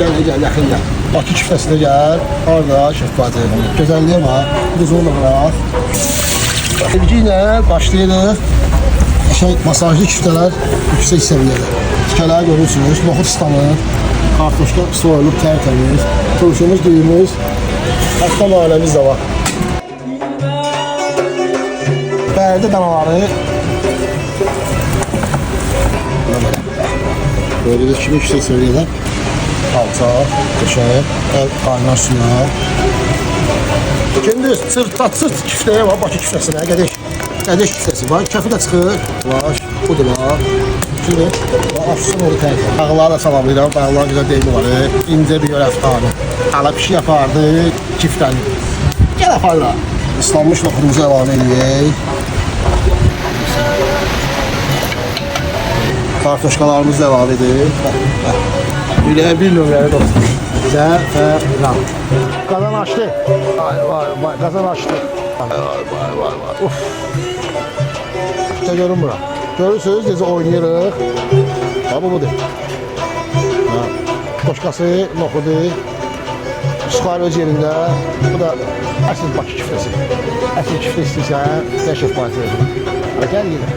Gel yaxın gel. Bakı küftəsinə gəl. Orada şef bacı. Gözəlliyə bax. Bir də onu da bırax. Sevgi ilə başlayırıq. Masajlı küftələr yüksək səviyyədə. Tikələri görürsünüz. Noxud ıslanır. Kartoşka soyulub tərtəmiz. Turşumuz, düyümüz. Hətta naləmiz də var. Bərdə danaları. Böyle kimi yüksək səviyyədə. Alçaq, qəşəng, qaynar suya. Şimdi sırt küftəyə var, Bakı küftəsinə, qədəş küftəsi var. Kəfi də çıxır. Var, budur var. Şimdi afsun onu tərcih. Bağları da salamlayıram, bağlar güzel deyimi var. İncə bir yörəftanı. Hala pişi yapardı, küftəni. Gəl aparlar. Islanmış noxudumuzu əlavə edək. Kartoşkalarımızı da əlavə edək. Yüləyə bir nömrəli dostum. Zəfəran. Qazan açdı. Vay, qazan açdı. Vay. Uf. İşte görün bura. Görürsünüz, necə oynayırıq. Bu budur. Toşkası, noxudu. Suxarı öz yerində. Bu da əsl Bakı küftəsi. Əsl küftə istəyirsən, şef bacı. Gəl yine.